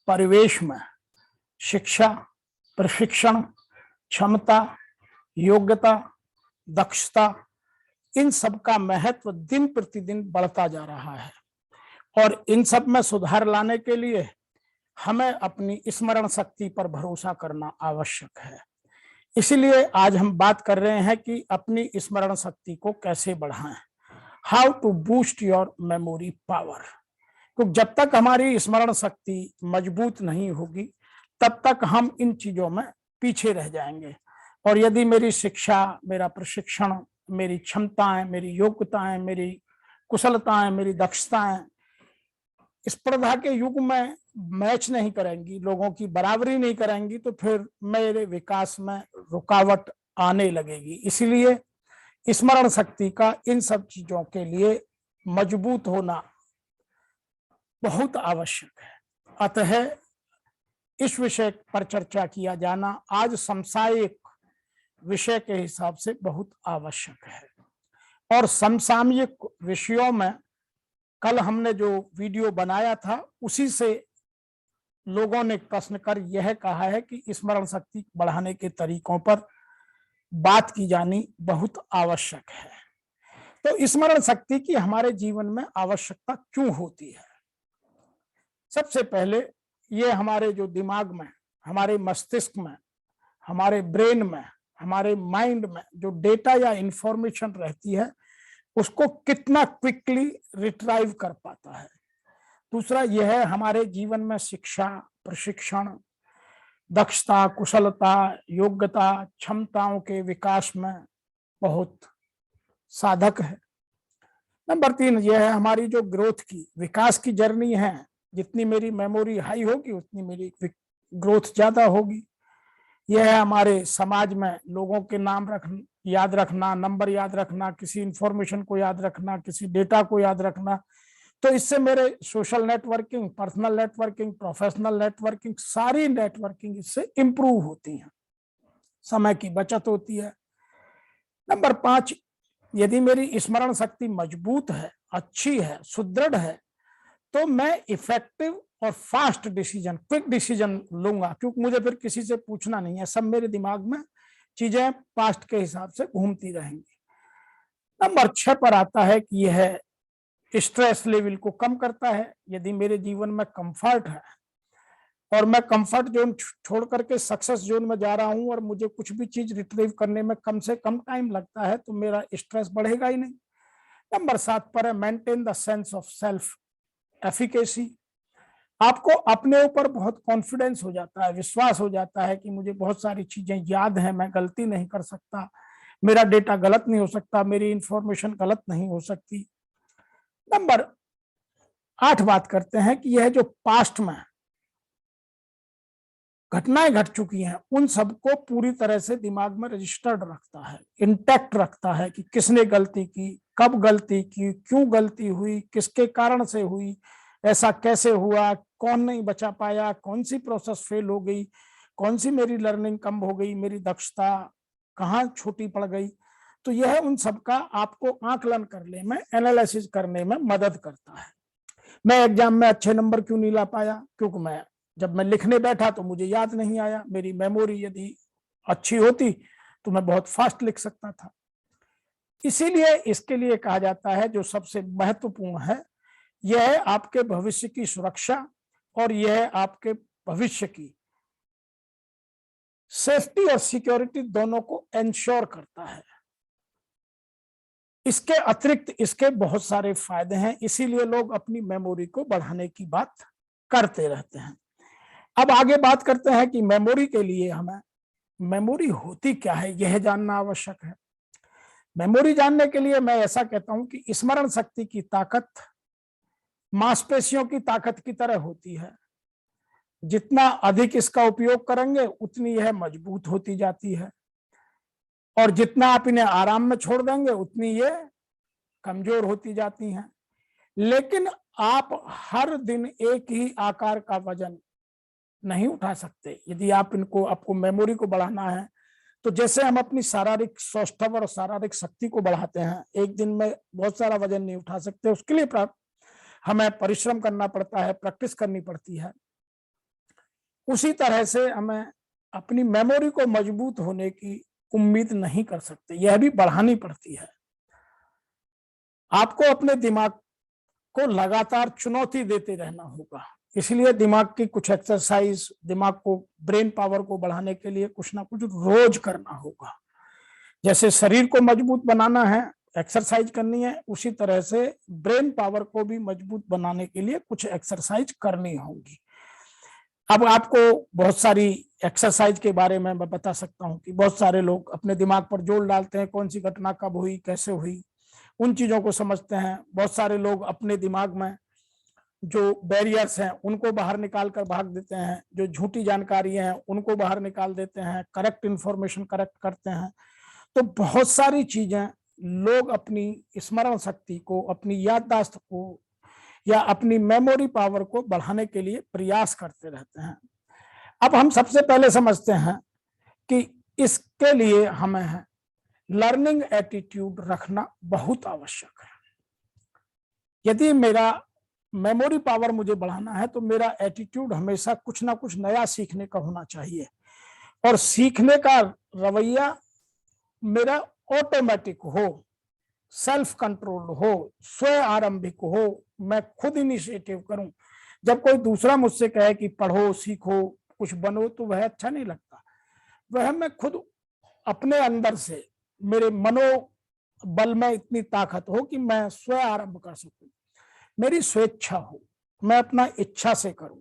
परिवेश में शिक्षा, प्रशिक्षण, क्षमता, योग्यता, दक्षता, इन सब का महत्व दिन प्रतिदिन बढ़ता जा रहा है और इन सब में सुधार लाने के लिए हमें अपनी स्मरण शक्ति पर भरोसा करना आवश्यक है। इसलिए आज हम बात कर रहे हैं कि अपनी स्मरण शक्ति को कैसे बढ़ाएं, how to boost your memory power. क्योंकि जब तक हमारी स्मरण शक्ति मजबूत नहीं होगी तब तक हम इन चीजों में पीछे रह जाएंगे। और यदि मेरी शिक्षा, मेरा प्रशिक्षण, मेरी क्षमताएं, मेरी योग्यताएं, मेरी कुशलताएं, मेरी दक्षताएं स्पर्धा के युग में मैच नहीं करेंगी, लोगों की बराबरी नहीं करेंगी, तो फिर मेरे विकास में रुकावट आने लगेगी। इसलिए स्मरण शक्ति का इन सब चीजों के लिए मजबूत होना बहुत आवश्यक है। अतः इस विषय पर चर्चा किया जाना आज समसामयिक विषय के हिसाब से बहुत आवश्यक है। और समसामयिक विषयों में कल हमने जो वीडियो बनाया था उसी से लोगों ने प्रश्न कर यह कहा है कि स्मरण शक्ति बढ़ाने के तरीकों पर बात की जानी बहुत आवश्यक है। तो स्मरण शक्ति की हमारे जीवन में आवश्यकता क्यों होती है? सबसे पहले ये हमारे जो दिमाग में, हमारे मस्तिष्क में, हमारे ब्रेन में, हमारे माइंड में जो डेटा या इंफॉर्मेशन रहती है उसको कितना क्विकली रिट्राइव कर पाता है। दूसरा यह है हमारे जीवन में शिक्षा, प्रशिक्षण, दक्षता, कुशलता, योग्यता, क्षमताओं के विकास में बहुत साधक है। नंबर 3 यह है हमारी जो ग्रोथ की, विकास की जर्नी है। जितनी मेरी मेमोरी हाई होगी उतनी मेरी ग्रोथ ज्यादा होगी। यह है हमारे समाज में लोगों के नाम याद रखना, नंबर याद रखना, किसी इंफॉर्मेशन को याद रखना, किसी डेटा को याद रखना। तो इससे मेरे social networking, personal networking, professional networking, सारी नेटवर्किंग इससे इंप्रूव होती है, समय की बचत होती है। नंबर 5 यदि मेरी स्मरण शक्ति मजबूत है, अच्छी है, सुदृढ़ है, तो मैं इफेक्टिव और फास्ट डिसीजन, क्विक डिसीजन लूंगा, क्योंकि मुझे फिर किसी से पूछना नहीं है, सब मेरे दिमाग में चीजें पास्ट के हिसाब से घूमती रहेंगी। नंबर 6 पर आता है कि यह स्ट्रेस लेवल को कम करता है। यदि मेरे जीवन में कंफर्ट है और मैं कंफर्ट जोन छोड़ करके सक्सेस जोन में जा रहा हूं और मुझे कुछ भी चीज रिट्रीव करने में कम से कम टाइम लगता है तो मेरा स्ट्रेस बढ़ेगा ही नहीं। नंबर 7 पर है maintain the sense of self efficacy. आपको अपने ऊपर बहुत कॉन्फिडेंस हो जाता है, विश्वास हो जाता है कि मुझे बहुत सारी चीजें याद है, मैं गलती नहीं कर सकता, मेरा डेटा गलत नहीं हो सकता, मेरी इंफॉर्मेशन गलत नहीं हो सकती। नंबर 8 बात करते हैं कि यह जो पास्ट में घटनाएं घट चुकी हैं उन सबको पूरी तरह से दिमाग में रजिस्टर्ड रखता है, इंटैक्ट रखता है कि किसने गलती की, कब गलती की, क्यों गलती हुई, किसके कारण से हुई, ऐसा कैसे हुआ, कौन नहीं बचा पाया, कौन सी प्रोसेस फेल हो गई, कौन सी मेरी लर्निंग कम हो गई, मेरी दक्षता कहाँ छोटी पड़ गई। तो यह उन सबका आपको आकलन करने में, एनालिसिस करने में मदद करता है। मैं एग्जाम में अच्छे नंबर क्यों नहीं ला पाया? क्योंकि जब मैं लिखने बैठा तो मुझे याद नहीं आया। मेरी मेमोरी यदि अच्छी होती तो मैं बहुत फास्ट लिख सकता था। इसीलिए इसके लिए कहा जाता है जो सबसे महत्वपूर्ण है यह है आपके भविष्य की सुरक्षा और यह है आपके भविष्य की सेफ्टी और सिक्योरिटी दोनों को एंश्योर करता है। इसके अतिरिक्त इसके बहुत सारे फायदे हैं, इसीलिए लोग अपनी मेमोरी को बढ़ाने की बात करते रहते हैं। अब आगे बात करते हैं कि मेमोरी के लिए हमें मेमोरी होती क्या है, यह जानना आवश्यक है। मेमोरी जानने के लिए मैं ऐसा कहता हूं कि स्मरण शक्ति की ताकत मांसपेशियों की ताकत की तरह होती है। जितना अधिक इसका उपयोग करेंगे उतनी यह मजबूत होती जाती है और जितना आप इन्हें आराम में छोड़ देंगे उतनी ये कमजोर होती जाती हैं। लेकिन आप हर दिन एक ही आकार का वजन नहीं उठा सकते। यदि आपको मेमोरी को बढ़ाना है तो जैसे हम अपनी शारीरिक सौष्ठव और शारीरिक शक्ति को बढ़ाते हैं, एक दिन में बहुत सारा वजन नहीं उठा सकते, उसके लिए हमें परिश्रम करना पड़ता है, प्रैक्टिस करनी पड़ती है। उसी तरह से हमें अपनी मेमोरी को मजबूत होने की उम्मीद नहीं कर सकते, यह भी बढ़ानी पड़ती है। आपको अपने दिमाग को लगातार चुनौती देते रहना होगा, इसलिए दिमाग की कुछ एक्सरसाइज, दिमाग को, ब्रेन पावर को बढ़ाने के लिए कुछ ना कुछ रोज करना होगा। जैसे शरीर को मजबूत बनाना है, एक्सरसाइज करनी है, उसी तरह से ब्रेन पावर को भी मजबूत बनाने के लिए कुछ एक्सरसाइज करनी होगी। अब आपको बहुत सारी एक्सरसाइज के बारे में मैं बता सकता हूँ कि बहुत सारे लोग अपने दिमाग पर जोर डालते हैं, कौन सी घटना कब हुई, कैसे हुई, उन चीजों को समझते हैं। बहुत सारे लोग अपने दिमाग में जो बैरियर्स हैं उनको बाहर निकाल कर भाग देते हैं, जो झूठी जानकारी है उनको बाहर निकाल देते हैं, करेक्ट इंफॉर्मेशन करेक्ट करते हैं। तो बहुत सारी चीजें लोग अपनी स्मरण शक्ति को, अपनी याददाश्त को या अपनी मेमोरी पावर को बढ़ाने के लिए प्रयास करते रहते हैं। अब हम सबसे पहले समझते हैं कि इसके लिए हमें लर्निंग एटीट्यूड रखना बहुत आवश्यक है। यदि मेरा मेमोरी पावर मुझे बढ़ाना है तो मेरा एटीट्यूड हमेशा कुछ ना कुछ नया सीखने का होना चाहिए, और सीखने का रवैया मेरा ऑटोमेटिक हो, सेल्फ कंट्रोल हो, स्वयं आरंभिक हो, मैं खुद इनिशिएटिव करूं। जब कोई दूसरा मुझसे कहे कि पढ़ो, सीखो, कुछ बनो, तो वह अच्छा नहीं लगता। वह मैं खुद अपने अंदर से, मेरे मनोबल में इतनी ताकत हो कि मैं स्वयं आरंभ कर सकूं, मेरी स्वेच्छा हो, मैं अपना इच्छा से करूं,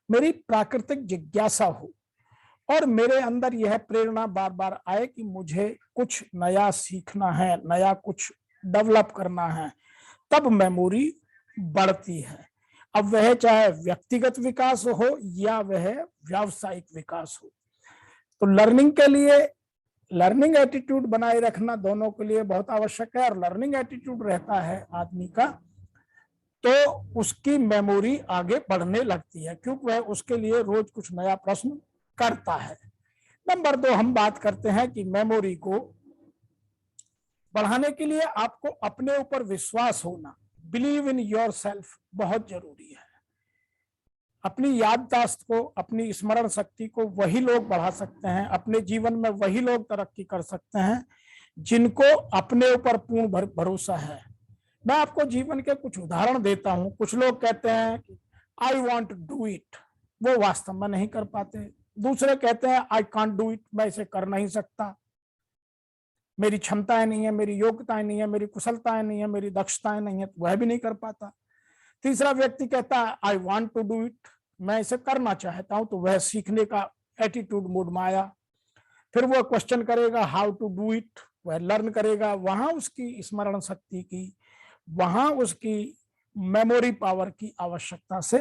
मेरी प्राकृतिक जिज्ञासा हो, और मेरे अंदर यह प्रेरणा बार बार आए कि मुझे कुछ नया सीखना है, नया कुछ डेवलप करना है, तब मेमोरी बढ़ती है। अब वह चाहे व्यक्तिगत विकास हो या वह व्यावसायिक विकास हो। तो लर्निंग के लिए लर्निंग एटीट्यूड बनाए रखना दोनों के लिए बहुत आवश्यक है। और लर्निंग एटीट्यूड रहता है आदमी का तो उसकी मेमोरी आगे बढ़ने लगती है, क्योंकि वह उसके लिए रोज कुछ नया प्रश्न करता है। नंबर 2, हम बात करते हैं कि मेमोरी को बढ़ाने के लिए आपको अपने ऊपर विश्वास होना, बिलीव इन योर सेल्फ, बहुत जरूरी है। अपनी याददाश्त को, अपनी स्मरण शक्ति को वही लोग बढ़ा सकते हैं, अपने जीवन में वही लोग तरक्की कर सकते हैं जिनको अपने ऊपर पूर्ण भरोसा है। मैं आपको जीवन के कुछ उदाहरण देता हूं। कुछ लोग कहते हैं आई वॉन्ट डू इट, वो वास्तव में नहीं कर पाते। दूसरे कहते हैं आई कांट डू इट, मैं इसे कर नहीं सकता, मेरी क्षमताएं नहीं है, मेरी योग्यताएं नहीं है, मेरी कुशलताएं नहीं है, मेरी दक्षताएं नहीं है, तो वह भी नहीं कर पाता। तीसरा व्यक्ति कहता है I want to do it, मैं इसे करना चाहता हूं, तो वह सीखने का एटीट्यूड मूड में आया। फिर वह क्वेश्चन करेगा हाउ टू डू इट, वह लर्न करेगा, वहां उसकी स्मरण शक्ति की, वहां उसकी मेमोरी पावर की आवश्यकता से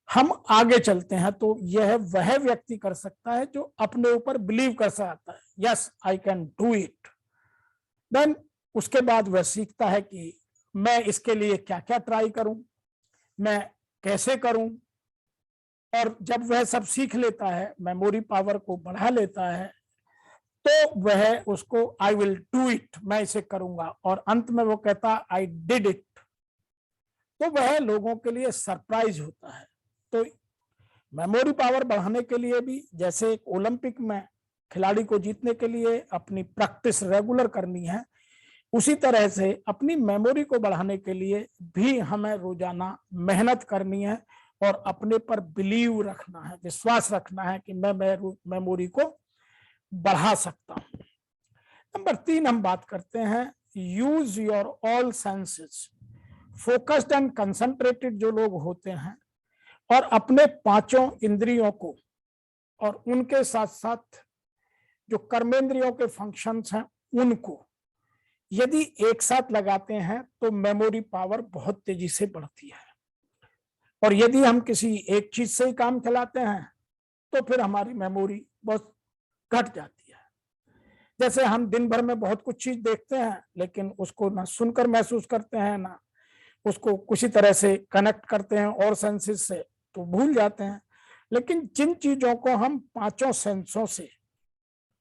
हम आगे चलते हैं। तो यह वह व्यक्ति कर सकता है जो अपने ऊपर बिलीव कर सकता है, yes I can do it. Then उसके बाद वह सीखता है कि मैं इसके लिए क्या क्या ट्राई करूं, मैं कैसे करूं, और जब वह सब सीख लेता है, मेमोरी पावर को बढ़ा लेता है, तो वह उसको आई विल डू इट, मैं इसे करूंगा, और अंत में वो कहता आई डिड इट। तो वह लोगों के लिए सरप्राइज होता है। तो मेमोरी पावर बढ़ाने के लिए भी, जैसे एक ओलंपिक में खिलाड़ी को जीतने के लिए अपनी प्रैक्टिस रेगुलर करनी है, उसी तरह से अपनी मेमोरी को बढ़ाने के लिए भी हमें रोजाना मेहनत करनी है और अपने पर बिलीव रखना है, विश्वास रखना है कि मैं मेमोरी को बढ़ा सकता हूं। नंबर 3, हम बात करते हैं use your all senses. Focused and concentrated जो लोग होते हैं और अपने 5 इंद्रियों को और उनके साथ साथ जो कर्मेंद्रियों के फंक्शंस हैं उनको यदि एक साथ लगाते हैं तो मेमोरी पावर बहुत तेजी से बढ़ती है। और यदि हम किसी एक चीज से ही काम चलाते हैं तो फिर हमारी मेमोरी बहुत घट जाती है। जैसे हम दिन भर में बहुत कुछ चीज देखते हैं लेकिन उसको ना सुनकर महसूस करते हैं, ना उसको किसी तरह से कनेक्ट करते हैं और सेंसेस से, तो भूल जाते हैं। लेकिन जिन चीजों को हम 5 सेंसों से,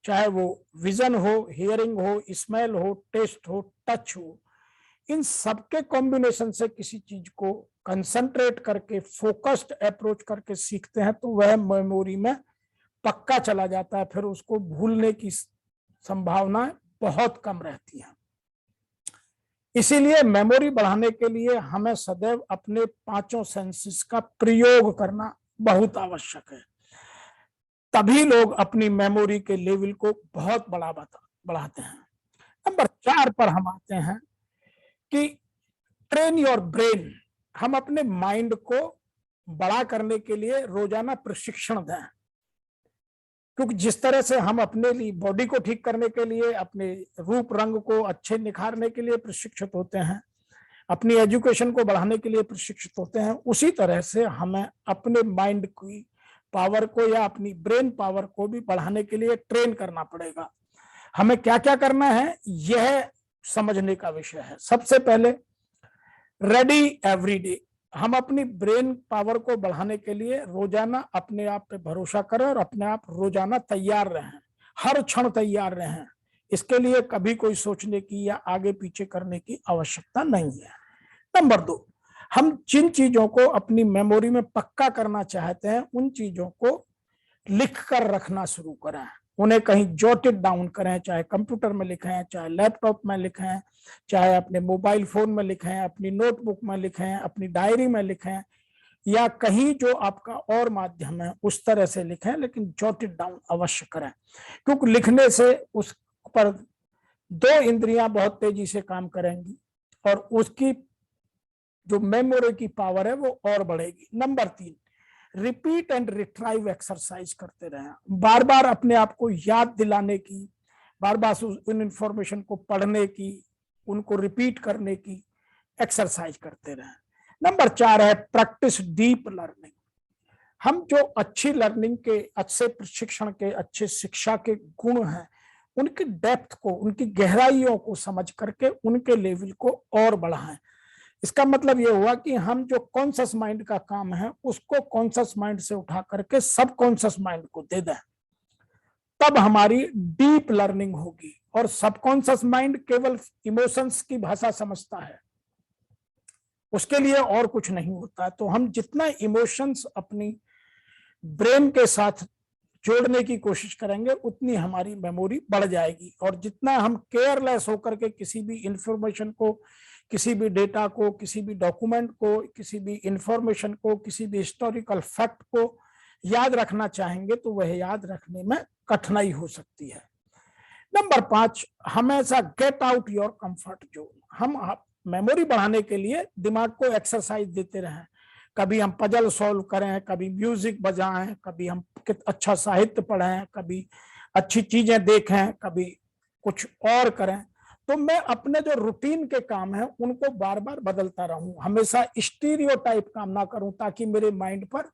चाहे वो विजन हो, हियरिंग हो, स्मेल हो, टेस्ट हो, टच हो, इन सबके कॉम्बिनेशन से किसी चीज को कंसंट्रेट करके फोकस्ड अप्रोच करके सीखते हैं तो वह मेमोरी में पक्का चला जाता है, फिर उसको भूलने की संभावना बहुत कम रहती है। इसीलिए मेमोरी बढ़ाने के लिए हमें सदैव अपने पांचों सेंसेस का प्रयोग करना बहुत आवश्यक है, तभी लोग अपनी मेमोरी के लेवल को बहुत बढ़ाते हैं। नंबर 4 पर हम आते हैं कि ट्रेन योर ब्रेन। हम अपने माइंड को बड़ा करने के लिए रोजाना प्रशिक्षण दें, क्योंकि जिस तरह से हम अपने लिए बॉडी को ठीक करने के लिए, अपने रूप रंग को अच्छे निखारने के लिए प्रशिक्षित होते हैं, अपनी एजुकेशन को बढ़ाने के लिए प्रशिक्षित होते हैं, उसी तरह से हमें अपने माइंड की पावर को या अपनी ब्रेन पावर को भी बढ़ाने के लिए ट्रेन करना पड़ेगा। हमें क्या क्या करना है यह समझने का विषय है। सबसे पहले रेडी एवरी डे। हम अपनी ब्रेन पावर को बढ़ाने के लिए रोजाना अपने आप पे भरोसा करें और अपने आप रोजाना तैयार रहें, हर क्षण तैयार रहें। इसके लिए कभी कोई सोचने की या आगे पीछे करने की आवश्यकता नहीं है। नंबर 2, हम जिन चीजों को अपनी मेमोरी में पक्का करना चाहते हैं उन चीजों को लिख कर रखना शुरू करें, उन्हें कहीं जॉटेड डाउन करें, चाहे कंप्यूटर में लिखें, चाहे लैपटॉप में लिखें, चाहे अपने मोबाइल फोन में लिखें, अपनी नोटबुक में लिखें, अपनी डायरी में लिखें, या कहीं जो आपका और माध्यम है उस तरह से लिखें, लेकिन जॉटेड डाउन अवश्य करें, क्योंकि लिखने से उस पर 2 इंद्रियां बहुत तेजी से काम करेंगी और उसकी जो मेमोरी की पावर है वो और बढ़ेगी। Number 3, repeat and retrieve exercise करते रहें, बार बार अपने आप को याद दिलाने की, बार बार उन इंफॉर्मेशन को पढ़ने की, उनको रिपीट करने की एक्सरसाइज करते रहें। नंबर 4 है प्रैक्टिस डीप लर्निंग। हम जो अच्छी लर्निंग के, अच्छे प्रशिक्षण के, अच्छे शिक्षा के गुण हैं, उनकी डेप्थ को, उनकी गहराइयों को समझ करके उनके लेवल को और बढ़ाएं। इसका मतलब यह हुआ कि हम जो कॉन्शियस माइंड का काम है उसको कॉन्शियस माइंड से उठा करके सब कॉन्शियस माइंड को दे दें, तब हमारी डीप लर्निंग होगी। और सबकॉन्शियस माइंड केवल इमोशंस की भाषा समझता है, उसके लिए और कुछ नहीं होता है। तो हम जितना इमोशंस अपनी ब्रेन के साथ जोड़ने की कोशिश करेंगे उतनी हमारी मेमोरी बढ़ जाएगी। और जितना हम केयरलेस होकर के किसी भी इंफॉर्मेशन को, किसी भी डेटा को, किसी भी डॉक्यूमेंट को, किसी भी इंफॉर्मेशन को, किसी भी हिस्टोरिकल फैक्ट को याद रखना चाहेंगे तो वह याद रखने में कठिनाई हो सकती है। नंबर 5, हमेशा get out your comfort zone. हम मेमोरी बढ़ाने के लिए दिमाग को एक्सरसाइज देते रहें, कभी हम पजल सॉल्व करें, कभी म्यूजिक बजाएं, कभी हम अच्छा साहित्य पढ़ें, कभी अच्छी चीजें देखें, कभी कुछ और करें। तो मैं अपने जो रूटीन के काम है उनको बार बार बदलता रहूं, हमेशा स्टीरियोटाइप काम ना करूं, ताकि मेरे माइंड पर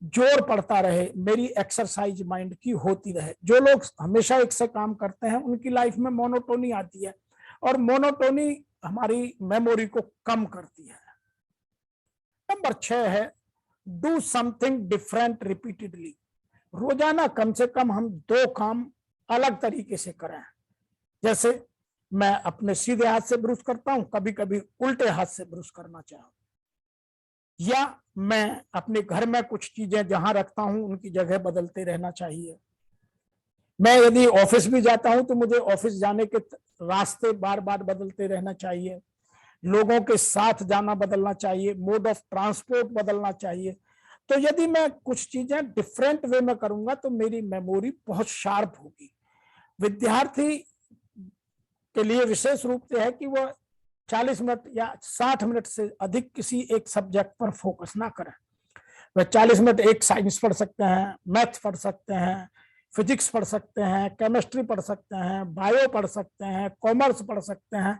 जोर पड़ता रहे, मेरी एक्सरसाइज माइंड की होती रहे। जो लोग हमेशा एक से काम करते हैं उनकी लाइफ में मोनोटोनी आती है, और मोनोटोनी हमारी मेमोरी को कम करती है। नंबर 6 है डू समथिंग डिफरेंट रिपीटेडली। रोजाना कम से कम हम 2 काम अलग तरीके से करें। जैसे मैं अपने सीधे हाथ से ब्रश करता हूं, कभी कभी उल्टे हाथ से ब्रश करना चाहूं, या मैं अपने घर में कुछ चीजें जहां रखता हूं उनकी जगह बदलते रहना चाहिए। मैं यदि ऑफिस भी जाता हूं तो मुझे ऑफिस जाने के रास्ते बार बार बदलते रहना चाहिए, लोगों के साथ जाना बदलना चाहिए, मोड ऑफ ट्रांसपोर्ट बदलना चाहिए। तो यदि मैं कुछ चीजें डिफरेंट वे में करूंगा तो मेरी मेमोरी बहुत शार्प होगी। विद्यार्थी के लिए विशेष रूप से है कि वह 40 मिनट या 60 मिनट से अधिक किसी एक सब्जेक्ट पर फोकस ना करें। वह 40 मिनट एक साइंस पढ़ सकते हैं, मैथ पढ़ सकते हैं, फिजिक्स पढ़ सकते हैं, केमिस्ट्री पढ़ सकते हैं, बायो पढ़ सकते हैं, कॉमर्स पढ़ सकते हैं,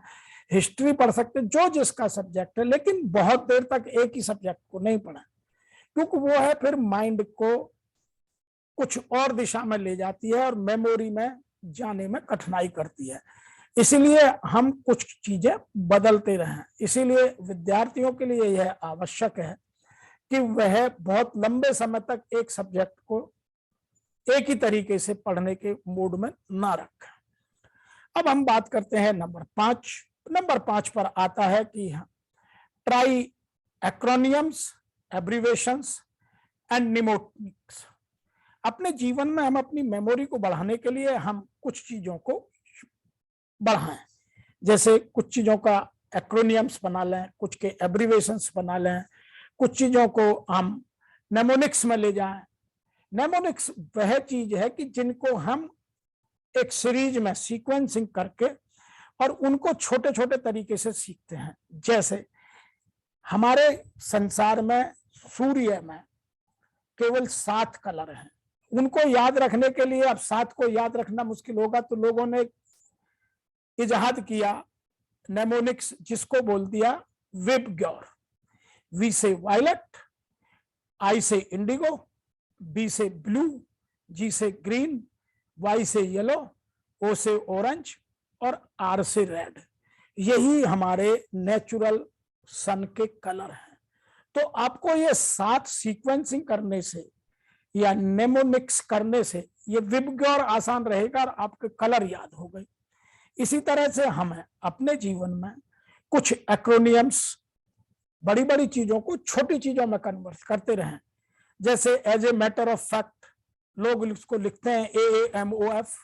हिस्ट्री पढ़ सकते हैं, जो जिसका सब्जेक्ट है, लेकिन बहुत देर तक एक ही सब्जेक्ट को नहीं पढ़ें, क्योंकि वो है फिर माइंड को कुछ और दिशा में ले जाती है और मेमोरी में जाने में कठिनाई करती है। इसीलिए हम कुछ चीजें बदलते रहें। इसीलिए विद्यार्थियों के लिए यह आवश्यक है कि वह बहुत लंबे समय तक एक सब्जेक्ट को एक ही तरीके से पढ़ने के मूड में ना रखें। अब हम बात करते हैं नंबर 5। नंबर 5 पर आता है कि try acronyms, abbreviations and mnemonics. अपने जीवन में हम अपनी मेमोरी को बढ़ाने के लिए हम कुछ चीजों को बढ़ाएं, जैसे कुछ चीजों का एक्रोनियम्स बना लें, कुछ के एब्रीवेशंस बना लें, कुछ चीजों को हम नेमोनिक्स में ले जाएं। नेमोनिक्स वह चीज है कि जिनको हम एक सीरीज में सीक्वेंसिंग करके और उनको छोटे छोटे तरीके से सीखते हैं। जैसे हमारे संसार में, सूर्य में केवल 7 कलर हैं, उनको याद रखने के लिए, अब 7 को याद रखना मुश्किल होगा, तो लोगों ने इजाद किया नेमोनिक्स, जिसको बोल दिया विबग्योर। वी से वायलेट, आई से इंडिगो, बी से ब्लू, जी से ग्रीन, वाई से येलो, ओ से ऑरेंज और आर से रेड। यही हमारे नेचुरल सन के कलर हैं। तो आपको ये 7 सीक्वेंसिंग करने से या नेमोनिक्स करने से ये विबग्योर आसान रहेगा और आपके कलर याद हो गए। इसी तरह से हमें अपने जीवन में कुछ एक्रोनियम्स, बड़ी बड़ी चीजों को छोटी चीजों में कन्वर्ट करते रहें। जैसे as a matter of fact लोग इसको लिखते हैं AAMOF।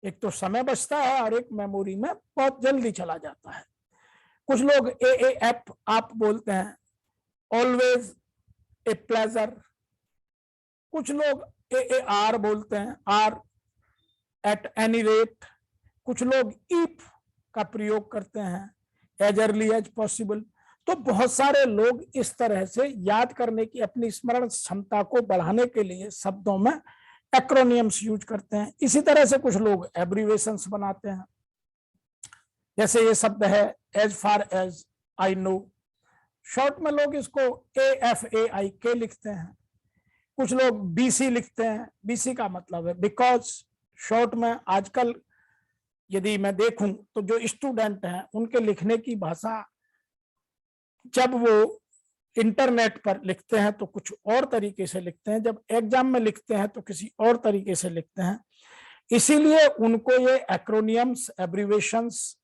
एक तो समय बचता है और एक मेमोरी में बहुत जल्दी चला जाता है। कुछ लोग AAF आप बोलते हैं, ऑलवेज ए प्लेजर। कुछ लोग AAR बोलते हैं, आर एट एनी रेट। कुछ लोग ईप का प्रयोग करते हैं, एज अर्ली एज पॉसिबल। तो बहुत सारे लोग इस तरह से याद करने की, अपनी स्मरण क्षमता को बढ़ाने के लिए शब्दों में एक्रोनियम्स यूज करते हैं। इसी तरह से कुछ लोग एब्रीवेशंस बनाते हैं। जैसे ये शब्द है as far as I know, short में लोग इसको AFAIK लिखते हैं। कुछ लोग BC लिखते हैं। BC का मतलब है बिकॉज। शॉर्ट में आजकल यदि मैं देखूं तो जो स्टूडेंट हैं उनके लिखने की भाषा, जब वो इंटरनेट पर लिखते हैं तो कुछ और तरीके से लिखते हैं, जब एग्जाम में लिखते हैं तो किसी और तरीके से लिखते हैं। इसीलिए उनको ये एक्रोनियम्स, एब्रीवेशंस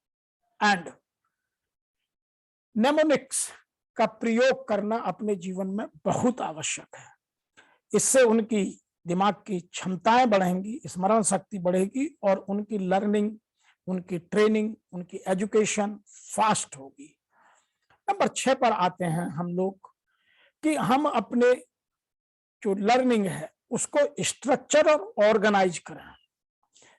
एंड नेमोनिक्स का प्रयोग करना अपने जीवन में बहुत आवश्यक है। इससे उनकी दिमाग की क्षमताएं बढ़ेंगी, स्मरण शक्ति बढ़ेगी और उनकी लर्निंग, उनकी ट्रेनिंग, उनकी एजुकेशन फास्ट होगी। नंबर 6 पर आते हैं हम लोग कि हम अपने जो लर्निंग है उसको स्ट्रक्चर और ऑर्गेनाइज करें।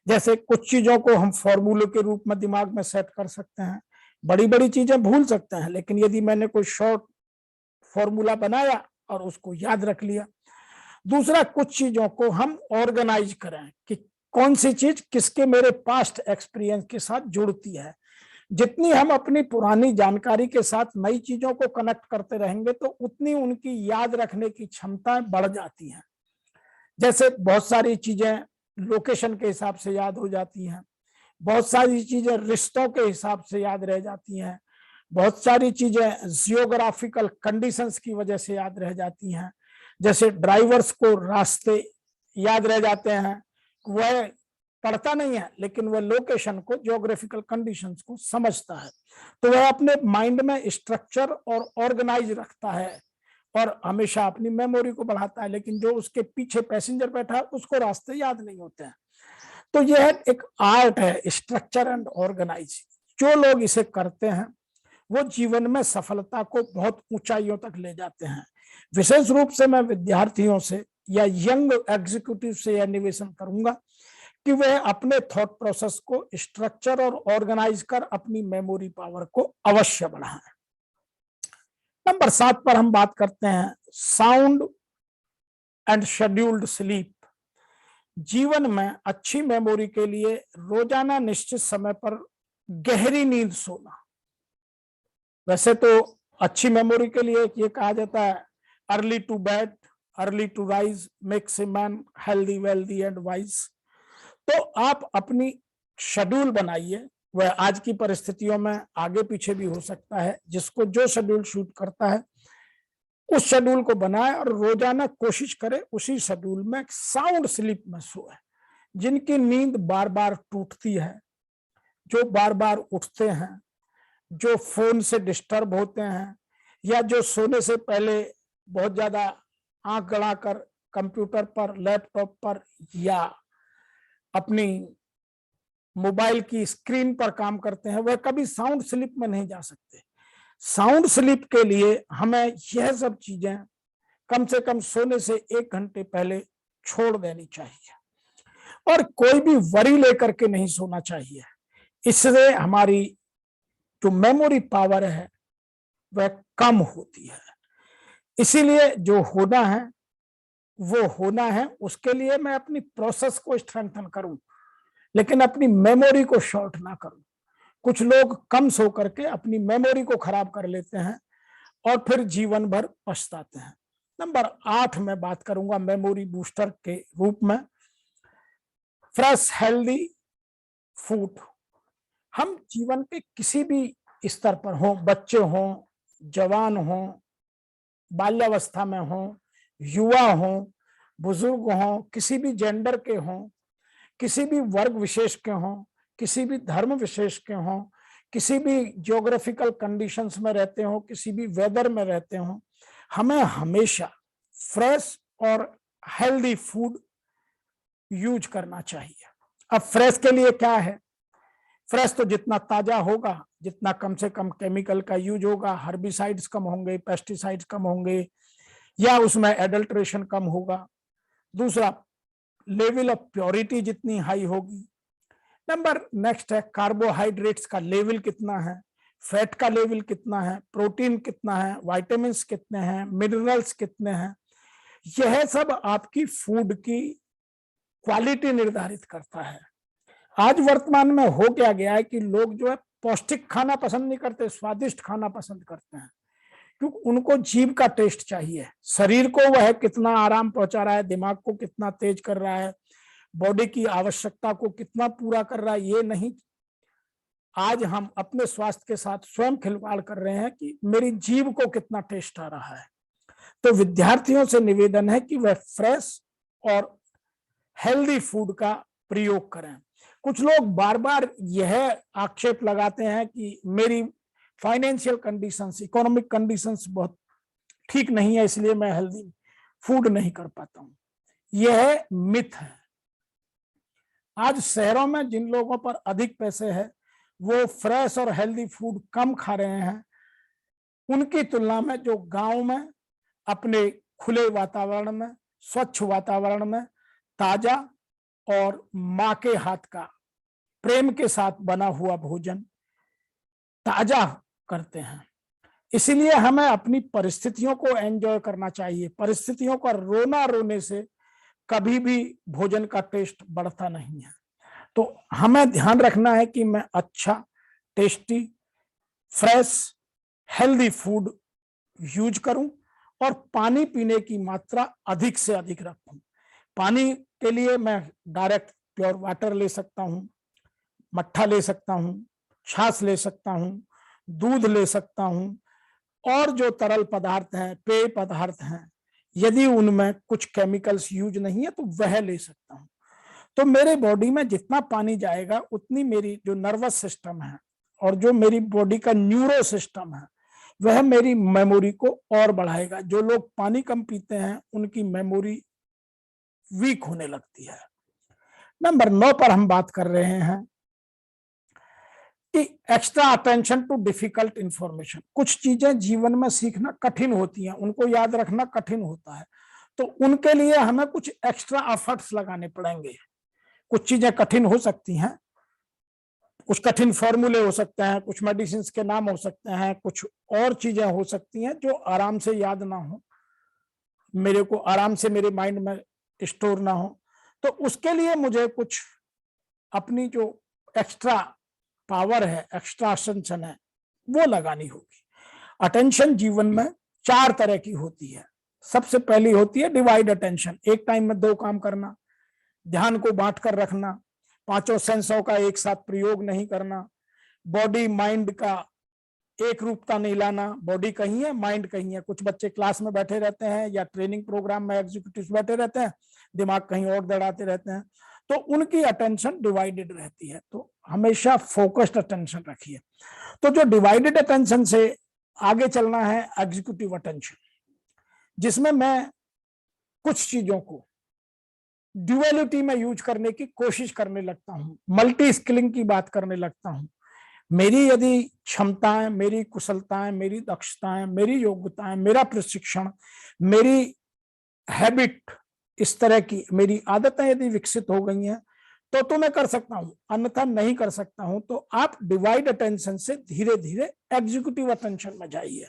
जैसे कुछ चीजों को हम फॉर्मूले के रूप में दिमाग में सेट कर सकते हैं, बड़ी बड़ी चीजें भूल सकते हैं, लेकिन यदि मैंने कोई शॉर्ट फॉर्मूला बनाया और उसको याद रख लिया। दूसरा, कुछ चीजों को हम ऑर्गेनाइज करें कि कौन सी चीज किसके मेरे पास्ट एक्सपीरियंस के साथ जुड़ती है। जितनी हम अपनी पुरानी जानकारी के साथ नई चीजों को कनेक्ट करते रहेंगे तो उतनी उनकी याद रखने की क्षमताएं बढ़ जाती हैं। जैसे बहुत सारी चीजें लोकेशन के हिसाब से याद हो जाती हैं, बहुत सारी चीजें रिश्तों के हिसाब से याद रह जाती हैं, बहुत सारी चीजें जियोग्राफिकल कंडीशंस की वजह से याद रह जाती हैं। जैसे ड्राइवर्स को रास्ते याद रह जाते हैं, वह पढ़ता नहीं है लेकिन वह लोकेशन को, जियोग्राफिकल कंडीशंस को समझता है, तो वह अपने माइंड में स्ट्रक्चर और ऑर्गेनाइज रखता है और हमेशा अपनी मेमोरी को बढ़ाता है। लेकिन जो उसके पीछे पैसेंजर बैठा है उसको रास्ते याद नहीं होते हैं। तो यह एक आर्ट है, स्ट्रक्चर एंड ऑर्गेनाइज। जो लोग इसे करते हैं वो जीवन में सफलता को बहुत ऊंचाइयों तक ले जाते हैं। विशेष रूप से मैं विद्यार्थियों से या यंग एग्जीक्यूटिव से यह निवेदन करूंगा कि वह अपने थॉट प्रोसेस को स्ट्रक्चर और ऑर्गेनाइज कर अपनी मेमोरी पावर को अवश्य बढ़ाएं। नंबर 7 पर हम बात करते हैं साउंड एंड शेड्यूल्ड स्लीप। जीवन में अच्छी मेमोरी के लिए रोजाना निश्चित समय पर गहरी नींद सोना। वैसे तो अच्छी मेमोरी के लिए ये कहा जाता है early to bed, early to rise makes a man healthy, wealthy and wise. तो आप अपनी शेड्यूल बनाइए, वह आज की परिस्थितियों में आगे पीछे भी हो सकता है, जिसको जो शेड्यूल शूट करता है उस शेड्यूल को बनाए और रोजाना कोशिश करे उसी शेड्यूल में साउंड स्लीप में सोए। जिनकी नींद बार बार टूटती है, जो बार बार उठते हैं, जो फोन से डिस्टर्ब होते हैं या जो सोने से पहले बहुत ज्यादा आंख गड़ाकर कंप्यूटर पर, लैपटॉप पर या अपनी मोबाइल की स्क्रीन पर काम करते हैं, वह कभी साउंड स्लीप में नहीं जा सकते। साउंड स्लीप के लिए हमें यह सब चीजें कम से कम सोने से 1 घंटे पहले छोड़ देनी चाहिए और कोई भी वरी लेकर के नहीं सोना चाहिए। इससे हमारी जो मेमोरी पावर है वह कम होती है। इसीलिए जो होना है वो होना है, उसके लिए मैं अपनी प्रोसेस को स्ट्रेंथन करूं, लेकिन अपनी मेमोरी को शॉर्ट ना करूं। कुछ लोग कम सो करके अपनी मेमोरी को खराब कर लेते हैं और फिर जीवन भर पछताते हैं। नंबर 8 में बात करूंगा मेमोरी बूस्टर के रूप में, फ्रेश हेल्दी फूड। हम जीवन के किसी भी स्तर पर हों, बच्चे हों, जवान हों, बाल्यावस्था में हों, युवा हों, बुजुर्ग हों, किसी भी जेंडर के हों, किसी भी वर्ग विशेष के हों, किसी भी धर्म विशेष के हों, किसी भी ज्योग्राफिकल कंडीशंस में रहते हो, किसी भी वेदर में रहते हो, हमें हमेशा फ्रेश और हेल्दी फूड यूज करना चाहिए। अब फ्रेश के लिए क्या है? फ्रेश तो जितना ताजा होगा, जितना कम से कम केमिकल का यूज होगा, हर्बिसाइड्स कम होंगे, पेस्टिसाइड्स कम होंगे या उसमें एडल्ट्रेशन कम होगा। दूसरा, लेवल ऑफ प्योरिटी जितनी हाई होगी। नंबर नेक्स्ट है कार्बोहाइड्रेट्स का लेवल कितना है, फैट का लेवल कितना है, प्रोटीन कितना है, विटामिन्स कितने हैं, मिनरल्स कितने हैं। यह सब आपकी फूड की क्वालिटी निर्धारित करता है। आज वर्तमान में हो क्या गया है कि लोग जो है पौष्टिक खाना पसंद नहीं करते, स्वादिष्ट खाना पसंद करते हैं, क्योंकि उनको जीभ का टेस्ट चाहिए। शरीर को वह कितना आराम पहुंचा रहा है, दिमाग को कितना तेज कर रहा है, बॉडी की आवश्यकता को कितना पूरा कर रहा है, ये नहीं। आज हम अपने स्वास्थ्य के साथ स्वयं खिलवाड़ कर रहे हैं कि मेरी जीभ को कितना टेस्ट आ रहा है। तो विद्यार्थियों से निवेदन है कि वह फ्रेश और हेल्दी फूड का प्रयोग करें। कुछ लोग बार बार यह आक्षेप लगाते हैं कि मेरी फाइनेंशियल कंडीशंस, इकोनॉमिक कंडीशंस बहुत ठीक नहीं है, इसलिए मैं हेल्दी फूड नहीं कर पाता हूं। यह मिथ है। आज शहरों में जिन लोगों पर अधिक पैसे है वो फ्रेश और हेल्दी फूड कम खा रहे हैं, उनकी तुलना में जो गांव में अपने खुले वातावरण में, स्वच्छ वातावरण में ताजा और माँ के हाथ का प्रेम के साथ बना हुआ भोजन ताजा करते हैं। इसीलिए हमें अपनी परिस्थितियों को एंजॉय करना चाहिए। परिस्थितियों का रोना रोने से कभी भी भोजन का टेस्ट बढ़ता नहीं है। तो हमें ध्यान रखना है कि मैं अच्छा, tasty, fresh, healthy food use करूं और पानी पीने की मात्रा अधिक से अधिक रखूं। पानी के लिए मैं डायरेक्ट प्योर वाटर ले सकता हूं, मट्ठा ले सकता हूं, छाछ ले सकता हूं, दूध ले सकता हूं, और जो तरल पदार्थ हैं, पेय पदार्थ हैं, यदि उनमें कुछ केमिकल्स यूज नहीं है तो वह ले सकता हूं। तो मेरे बॉडी में जितना पानी जाएगा उतनी मेरी जो नर्वस सिस्टम है और जो मेरी बॉडी का न्यूरो सिस्टम है वह मेरी मेमोरी को और बढ़ाएगा। जो लोग पानी कम पीते हैं उनकी मेमोरी वीक होने लगती है। नंबर 9 पर हम बात कर रहे हैं कि extra attention to difficult information. कुछ चीजें जीवन में सीखना कठिन होती हैं, उनको याद रखना कठिन होता है, तो उनके लिए हमें कुछ एक्स्ट्रा एफर्ट्स लगाने पड़ेंगे। कुछ चीजें कठिन हो सकती हैं, कुछ कठिन फॉर्मूले हो सकते हैं, कुछ मेडिसिन के नाम हो सकते हैं, कुछ और चीजें हो सकती हैं जो आराम से याद ना हो, मेरे को आराम से मेरे माइंड में स्टोर ना हो। तो उसके लिए मुझे कुछ अपनी जो एक्स्ट्रा पावर है, एक्स्ट्रा अटेंशन है, वो लगानी होगी। अटेंशन जीवन में 4 तरह की होती है। सबसे पहली होती है डिवाइड अटेंशन, एक टाइम में 2 काम करना, ध्यान को बांट कर रखना, 5 सेंसों का एक साथ प्रयोग नहीं करना, बॉडी माइंड का एक रूपता नहीं लाना। बॉडी कहीं है, माइंड कहीं है। कुछ बच्चे क्लास में बैठे रहते हैं या ट्रेनिंग प्रोग्राम में एग्जीक्यूटिव बैठे रहते हैं, दिमाग कहीं और दौड़ाते रहते हैं, तो उनकी अटेंशन डिवाइडेड रहती है। तो हमेशा फोकस्ड अटेंशन रखिए। तो जो डिवाइडेड अटेंशन से आगे चलना है एग्जीक्यूटिव अटेंशन, जिसमें मैं कुछ चीजों को ड्यूअलिटी में यूज करने की कोशिश करने लगता हूं, मल्टी स्किलिंग की बात करने लगता हूं। मेरी यदि क्षमताएं, मेरी कुशलताएं, मेरी दक्षताएं, मेरी योग्यताएं, मेरा प्रशिक्षण, मेरी हैबिट, इस तरह की मेरी आदतें यदि विकसित हो गई हैं तो मैं कर सकता हूं, अन्यथा नहीं कर सकता हूं। तो आप डिवाइड अटेंशन से धीरे धीरे एग्जीक्यूटिव अटेंशन में जाइए,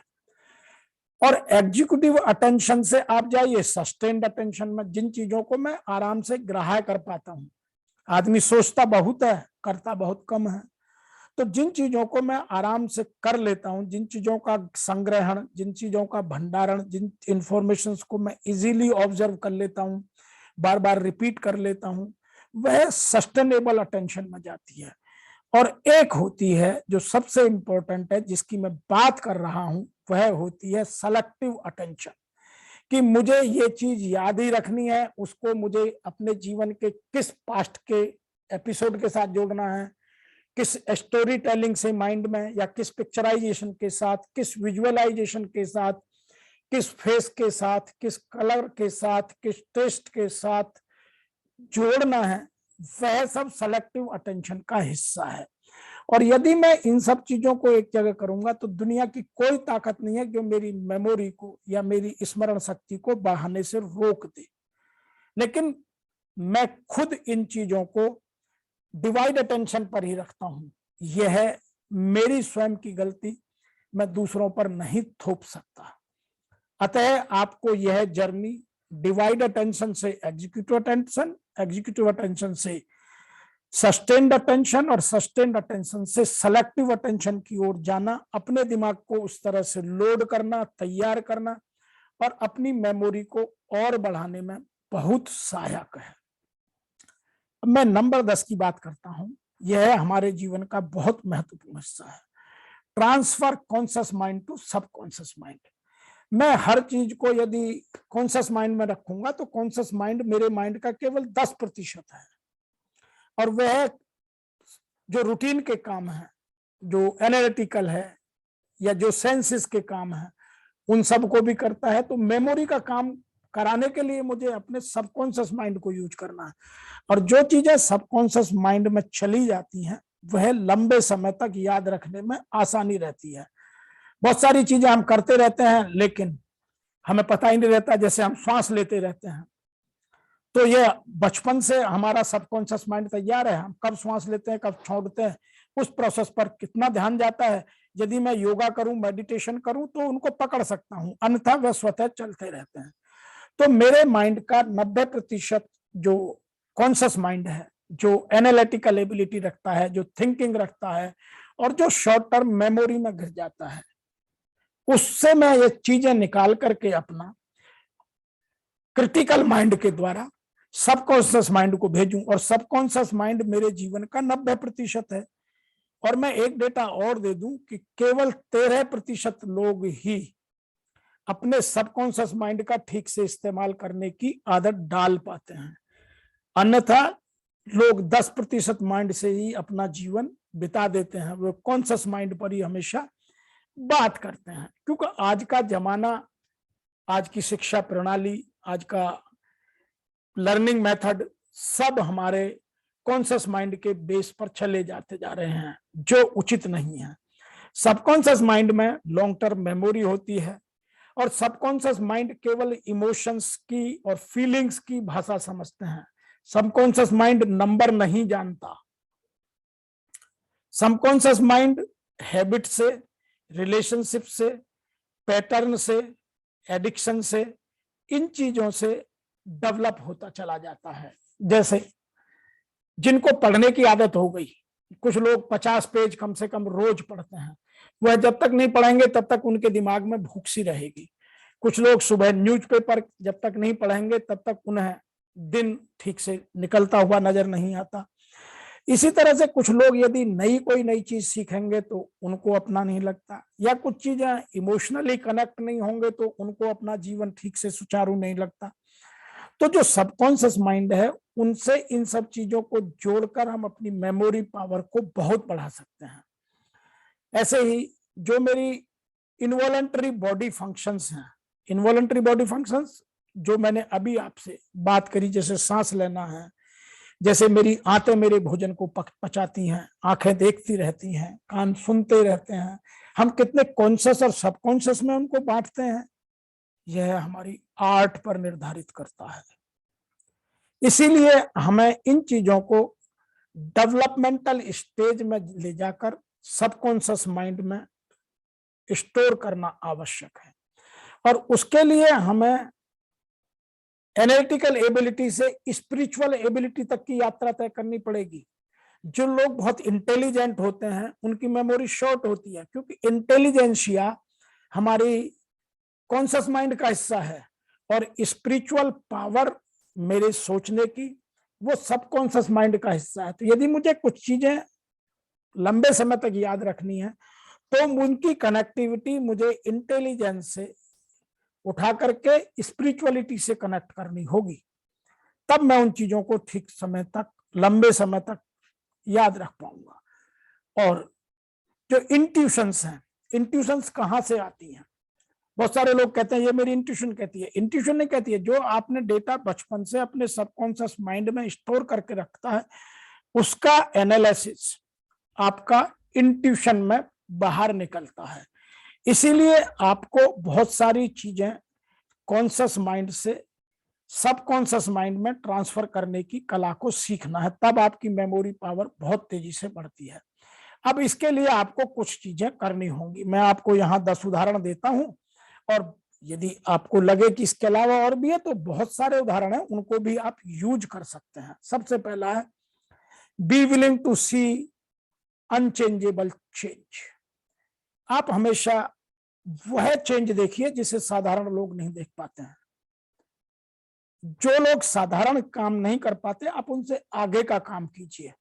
और एग्जीक्यूटिव अटेंशन से आप जाइए सस्टेन्ड अटेंशन में, जिन चीजों को मैं आराम से ग्राह्य कर पाता हूं। आदमी सोचता बहुत है, करता बहुत कम है। तो जिन चीजों को मैं आराम से कर लेता हूं, जिन चीजों का संग्रहण, जिन चीजों का भंडारण, जिन इंफॉर्मेशंस को मैं इजीली ऑब्जर्व कर लेता हूं, बार बार रिपीट कर लेता हूं, वह सस्टेनेबल अटेंशन में जाती है। और एक होती है जो सबसे इंपॉर्टेंट है, जिसकी मैं बात कर रहा हूं, वह होती है सेलेक्टिव अटेंशन, कि मुझे ये चीज याद ही रखनी है, उसको मुझे अपने जीवन के किस पास्ट के एपिसोड के साथ जोड़ना है, किस स्टोरी टेलिंग से माइंड में, या किस पिक्चराइजेशन के साथ, किस विजुअलाइजेशन के साथ, किस फेस के साथ, किस कलर के साथ, किस टेस्ट के साथ जोड़ना है, वह सब सेलेक्टिव अटेंशन का हिस्सा है। और यदि मैं इन सब चीजों को एक जगह करूंगा तो दुनिया की कोई ताकत नहीं है जो मेरी मेमोरी को या मेरी स्मरण शक्ति को बढ़ाने से रोक दे। लेकिन मैं खुद इन चीजों को डिवाइड अटेंशन पर ही रखता हूं। यह है मेरी स्वयं की गलती, मैं दूसरों पर नहीं थोप सकता। अतः आपको यह जर्नी डिवाइड अटेंशन से एग्जीक्यूटिव अटेंशन, एग्जीक्यूटिव अटेंशन से सस्टेन्ड अटेंशन, और सस्टेन्ड अटेंशन से सेलेक्टिव अटेंशन की ओर जाना, अपने दिमाग को उस तरह से लोड करना, तैयार करना, और अपनी मेमोरी को और बढ़ाने में बहुत सहायक है। अब मैं नंबर 10 की बात करता हूं। यह हमारे जीवन का बहुत महत्वपूर्ण हिस्सा है, transfer conscious mind to subconscious mind. मैं हर चीज को यदि कॉन्शियस माइंड में रखूंगा तो कॉन्शियस माइंड मेरे माइंड का केवल 10% है, और वह जो रूटीन के काम है, जो एनालिटिकल है, या जो सेंसेस के काम है, उन सब को भी करता है। तो मेमोरी का काम कराने के लिए मुझे अपने सबकॉन्शियस माइंड को यूज करना है, और जो चीजें सबकॉन्शियस माइंड में चली जाती हैं वह लंबे समय तक याद रखने में आसानी रहती है। बहुत सारी चीजें हम करते रहते हैं लेकिन हमें पता ही नहीं रहता, जैसे हम श्वास लेते रहते हैं, तो ये बचपन से हमारा सबकॉन्शियस माइंड तैयार है, हम कब श्वास लेते हैं, कब छोड़ते हैं, उस प्रोसेस पर कितना ध्यान जाता है। यदि मैं योगा करूं, मेडिटेशन करूं तो उनको पकड़ सकता हूं, अन्यथा वे स्वतः चलते रहते हैं। तो मेरे माइंड का 90% जो कॉन्शियस माइंड है, जो एनालिटिकल एबिलिटी रखता है, जो थिंकिंग रखता है, और जो शॉर्ट टर्म मेमोरी में घिर जाता है, उससे मैं ये चीजें निकाल करके अपना क्रिटिकल माइंड के द्वारा सबकॉन्शियस माइंड को भेजूं, और सबकॉन्शियस माइंड मेरे जीवन का 90% है। और मैं एक डेटा और दे दूं कि केवल 13% लोग ही अपने सबकॉन्शियस माइंड का ठीक से इस्तेमाल करने की आदत डाल पाते हैं, अन्यथा लोग 10% माइंड से ही अपना जीवन बिता देते हैं। वो कॉन्शियस माइंड पर ही हमेशा बात करते हैं, क्योंकि आज का जमाना, आज की शिक्षा प्रणाली, आज का लर्निंग मेथड सब हमारे कॉन्शियस माइंड के बेस पर चले जाते जा रहे हैं, जो उचित नहीं है। सबकॉन्शियस माइंड में लॉन्ग टर्म मेमोरी होती है, और सबकॉन्शियस माइंड केवल इमोशंस की और फीलिंग्स की भाषा समझते हैं। सबकॉन्शियस माइंड नंबर नहीं जानता। सबकॉन्शियस माइंड हैबिट से, रिलेशनशिप से, पैटर्न से, एडिक्शन से, इन चीजों से डेवलप होता चला जाता है। जैसे जिनको पढ़ने की आदत हो गई, कुछ लोग 50 पेज कम से कम रोज पढ़ते हैं, वह जब तक नहीं पढ़ेंगे तब तक उनके दिमाग में भूख सी रहेगी। कुछ लोग सुबह न्यूज़पेपर जब तक नहीं पढ़ेंगे तब तक उन्हें दिन ठीक से निकलता हुआ नजर नहीं आता। इसी तरह से कुछ लोग यदि कोई नई चीज सीखेंगे तो उनको अपना नहीं लगता, या कुछ चीजें इमोशनली कनेक्ट नहीं होंगे तो उनको अपना जीवन ठीक से सुचारू नहीं लगता। तो जो सबकॉन्शियस माइंड है, उनसे इन सब चीजों को जोड़कर हम अपनी मेमोरी पावर को बहुत बढ़ा सकते हैं। ऐसे ही जो मेरी इनवॉलंटरी बॉडी फंक्शंस हैं। इनवॉलंटरी बॉडी फंक्शंस जो मैंने अभी आपसे बात करी, जैसे सांस लेना है, जैसे मेरी आंतें मेरे भोजन को पचाती हैं, आंखें देखती रहती हैं, कान सुनते रहते हैं, हम कितने कॉन्शियस और सबकॉन्शियस में उनको बांटते हैं, यह हमारी आर्ट पर निर्धारित करता है। इसीलिए हमें इन चीजों को डेवलपमेंटल स्टेज में ले जाकर सबकॉन्शियस माइंड में स्टोर करना आवश्यक है, और उसके लिए हमें एनालिटिकल एबिलिटी से स्पिरिचुअल एबिलिटी तक की यात्रा तय करनी पड़ेगी। जो लोग बहुत इंटेलिजेंट होते हैं उनकी मेमोरी शॉर्ट होती है, क्योंकि इंटेलिजेंसिया हमारी कॉन्शियस माइंड का हिस्सा है, और स्पिरिचुअल पावर मेरे सोचने की वो सबकॉन्शियस माइंड का हिस्सा है। तो यदि मुझे कुछ चीजें लंबे समय तक याद रखनी है तो उनकी कनेक्टिविटी मुझे इंटेलिजेंस से उठा करके स्पिरिचुअलिटी से कनेक्ट करनी होगी, तब मैं उन चीजों को ठीक समय तक, लंबे समय तक याद रख पाऊंगा। और जो इंट्यूशंस हैं, इंट्यूशंस कहाँ से आती हैं? बहुत सारे लोग कहते हैं ये मेरी इंट्यूशन कहती है। इंट्यूशन नहीं कहती है, जो आपने डेटा बचपन से अपने सबकॉन्शियस माइंड में स्टोर करके रखता है उसका एनालिसिस आपका इंट्यूशन में बाहर निकलता है। इसीलिए आपको बहुत सारी चीजें कॉन्शियस माइंड से सबकॉन्शियस माइंड में ट्रांसफर करने की कला को सीखना है, तब आपकी मेमोरी पावर बहुत तेजी से बढ़ती है। अब इसके लिए आपको कुछ चीजें करनी होंगी। मैं आपको यहाँ 10 उदाहरण देता हूं, और यदि आपको लगे कि इसके अलावा और भी है तो बहुत सारे उदाहरण हैं, उनको भी आप यूज कर सकते हैं। सबसे पहला है be willing to see unchangeable change. आप हमेशा वह चेंज देखिए जिसे साधारण लोग नहीं देख पाते हैं। जो लोग साधारण काम नहीं कर पाते, आप उनसे आगे का काम कीजिए,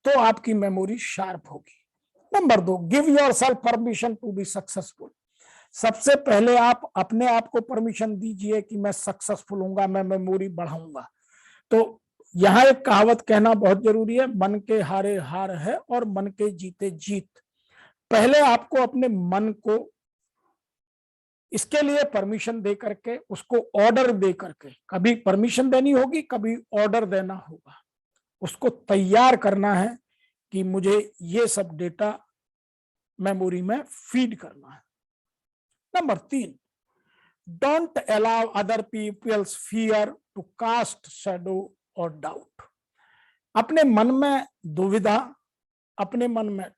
तो आपकी मेमोरी शार्प होगी। Number 2, give yourself permission to be successful. सबसे पहले आप अपने आप को परमिशन दीजिए कि मैं सक्सेसफुल हूंगा, मैं मेमोरी बढ़ाऊंगा। तो यहाँ एक कहावत कहना बहुत जरूरी है, मन के हारे हार है और मन के जीते जीत। पहले आपको अपने मन को इसके लिए परमिशन दे करके, उसको ऑर्डर दे करके, कभी परमिशन देनी होगी, कभी ऑर्डर देना होगा, उसको तैयार करना है कि मुझे ये सब डेटा मेमोरी में फीड करना है। Number 3, don't allow other people's fear to cast shadow और डाउट। अपने मन में दुविधा, अपने मन में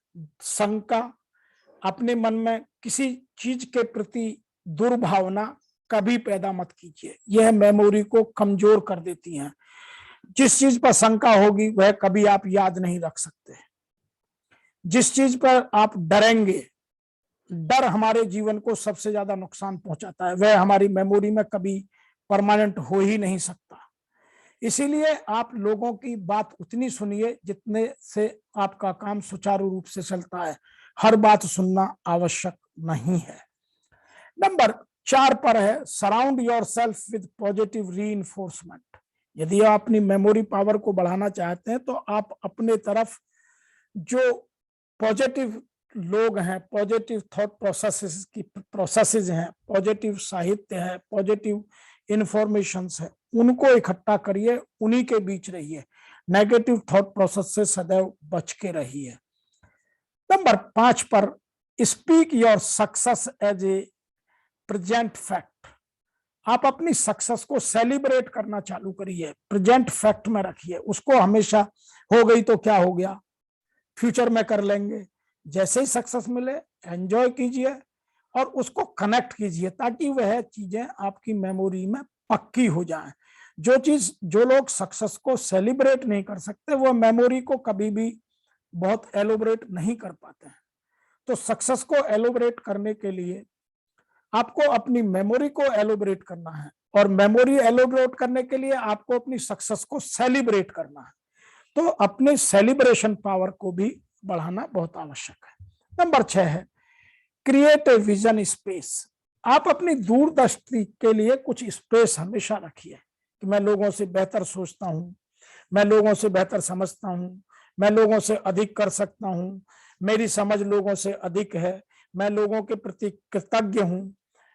शंका, अपने मन में किसी चीज के प्रति दुर्भावना कभी पैदा मत कीजिए, यह मेमोरी को कमजोर कर देती है। जिस चीज पर शंका होगी वह कभी आप याद नहीं रख सकते। जिस चीज पर आप डरेंगे, डर हमारे जीवन को सबसे ज्यादा नुकसान पहुंचाता है, वह हमारी मेमोरी में कभी परमानेंट हो ही नहीं सकता। इसीलिए आप लोगों की बात उतनी सुनिए जितने से आपका काम सुचारू रूप से चलता है। हर बात सुनना आवश्यक नहीं है। नंबर 4 पर है surround yourself with positive reinforcement. यदि आप अपनी मेमोरी पावर को बढ़ाना चाहते हैं तो आप अपने तरफ जो पॉजिटिव लोग हैं, पॉजिटिव थॉट प्रोसेसेस हैं, पॉजिटिव साहित्य है, पॉजिटिव इंफॉर्मेशंस है, उनको इकट्ठा करिए, उन्हीं के बीच रहिए, नेगेटिव थॉट प्रोसेस से सदैव बच के रहिए। नंबर 5 पर speak your success as a present fact. आप अपनी सक्सेस को सेलिब्रेट करना चालू करिए, प्रेजेंट फैक्ट में रखिए उसको। हमेशा हो गई तो क्या हो गया, फ्यूचर में कर लेंगे, जैसे ही सक्सेस मिले एंजॉय कीजिए और उसको कनेक्ट कीजिए, ताकि वह चीजें आपकी मेमोरी में पक्की हो जाएं। जो लोग सक्सेस को सेलिब्रेट नहीं कर सकते वो मेमोरी को कभी भी बहुत एलोबरेट नहीं कर पाते हैं। तो सक्सेस को एलोबरेट करने के लिए आपको अपनी मेमोरी को एलोबरेट करना है, और मेमोरी एलोबरेट करने के लिए आपको अपनी सक्सेस को सेलिब्रेट करना है। तो अपने सेलिब्रेशन पावर को भी बढ़ाना बहुत आवश्यक है। नंबर 6 है क्रिएट ए विजन स्पेस। आप अपनी दूरदृष्टि के लिए कुछ स्पेस हमेशा रखिए कि मैं लोगों से बेहतर सोचता हूं, मैं लोगों से बेहतर समझता हूं, मैं लोगों से अधिक कर सकता हूं, मेरी समझ लोगों से अधिक है, मैं लोगों के प्रति कृतज्ञ हूं,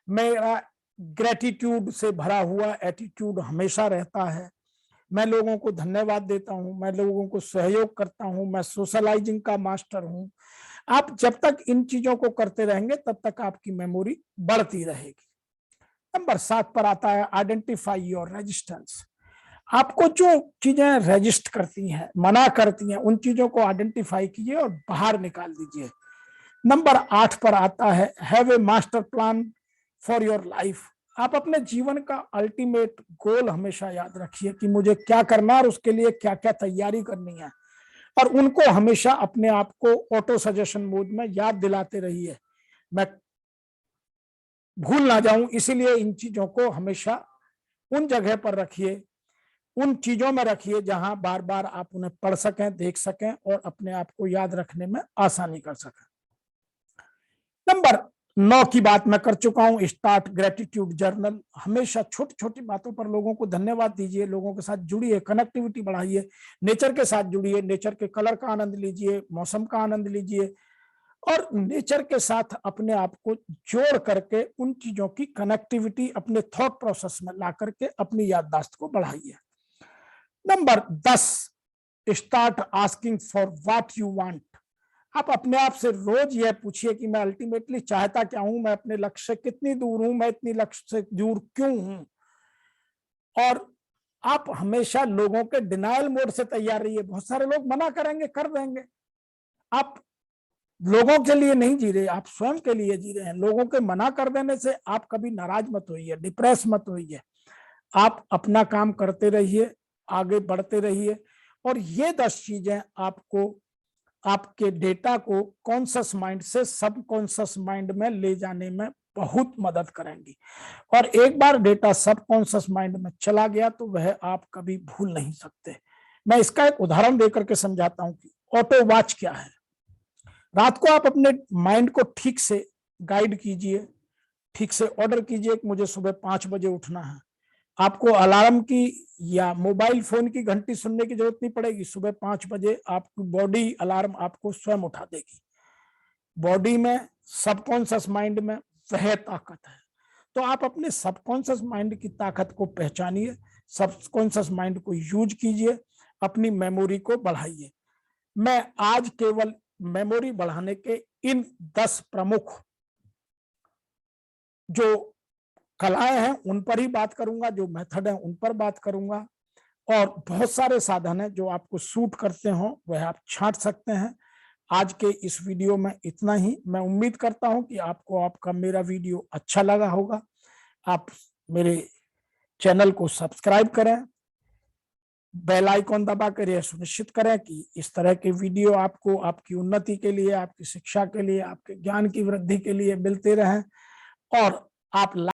मेरा ग्रेटिट्यूड से भरा हुआ एटीट्यूड हमेशा रहता है, मैं लोगों को धन्यवाद देता हूं, मैं लोगों को सहयोग करता हूं, मैं सोशलाइजिंग का मास्टर हूं। आप जब तक इन चीजों को करते रहेंगे तब तक आपकी मेमोरी बढ़ती रहेगी। नंबर 7 पर आता है आइडेंटिफाई योर रेजिस्टेंस। आपको जो चीजें रेजिस्ट करती हैं, मना करती हैं, उन चीजों को आइडेंटिफाई कीजिए और बाहर निकाल दीजिए। नंबर 8 पर आता है have a master plan for your life. आप अपने जीवन का अल्टीमेट गोल हमेशा याद रखिए कि मुझे क्या करना है और उसके लिए क्या क्या तैयारी करनी है, और उनको हमेशा अपने आप को ऑटो सजेशन मोड में याद दिलाते रहिए, मैं भूल ना जाऊं। इसीलिए इन चीजों को हमेशा उन जगह पर रखिए, उन चीजों में रखिए जहां बार बार आप उन्हें पढ़ सकें, देख सकें और अपने आप को याद रखने में आसानी कर सकें। नंबर 9 की बात मैं कर चुका हूं, स्टार्ट ग्रेटिट्यूड जर्नल। हमेशा छोटी छोटी बातों पर लोगों को धन्यवाद दीजिए, लोगों के साथ जुड़िए, कनेक्टिविटी बढ़ाइए, नेचर के साथ जुड़िए, नेचर के कलर का आनंद लीजिए, मौसम का आनंद लीजिए और नेचर के साथ अपने आप को जोड़ करके उन चीजों की कनेक्टिविटी अपने थॉट प्रोसेस में ला करके अपनी याददाश्त को बढ़ाइए। Number 10, start asking for what you want. आप अपने आप से रोज यह पूछिए कि मैं अल्टीमेटली चाहता क्या हूं, मैं अपने लक्ष्य से कितनी दूर हूं, मैं इतनी लक्ष्य से दूर क्यों हूं। और आप हमेशा लोगों के डिनायल मोड से तैयार रहिए। बहुत सारे लोग मना करेंगे, कर देंगे। आप लोगों के लिए नहीं जी रहे, आप स्वयं के लिए जी रहे हैं। लोगों के मना कर देने से आप कभी नाराज मत होइए, डिप्रेस मत होइए। आप अपना काम करते रहिए, आगे बढ़ते रहिए और ये 10 चीजें आपको आपके डेटा को कॉन्शियस माइंड से सबकॉन्शियस माइंड में ले जाने में बहुत मदद करेंगी। और एक बार डेटा सबकॉन्शियस माइंड में चला गया तो वह आप कभी भूल नहीं सकते। मैं इसका एक उदाहरण देकर के समझाता हूं कि ऑटो वॉच क्या है। रात को आप अपने माइंड को ठीक से गाइड कीजिए, ठीक से ऑर्डर कीजिए कि मुझे सुबह 5 बजे उठना है। आपको अलार्म की या मोबाइल फोन की घंटी सुनने की जरूरत नहीं पड़ेगी। सुबह 5 बजे आपकी बॉडी अलार्म आपको स्वयं उठा देगी। बॉडी में, सबकॉन्शियस माइंड में वह ताकत है। तो आप अपने सबकॉन्शियस माइंड की ताकत को पहचानिए, सबकॉन्शियस माइंड को यूज कीजिए, अपनी मेमोरी को बढ़ाइए। मैं आज केवल मेमोरी बढ़ाने के इन 10 प्रमुख जो कलाएं हैं उन पर ही बात करूंगा, जो मेथड है उन पर बात करूंगा। और बहुत सारे साधन हैं जो आपको सूट करते हो वह आप छांट सकते हैं। आज के इस वीडियो में इतना ही। मैं उम्मीद करता हूं कि आपको आपका मेरा वीडियो अच्छा लगा होगा। आप मेरे चैनल को सब्सक्राइब करें, बेल आइकॉन दबा कर यह सुनिश्चित करें कि इस तरह के वीडियो आपको आपकी उन्नति के लिए, आपकी शिक्षा के लिए, आपके ज्ञान की वृद्धि के लिए मिलते रहें। और आप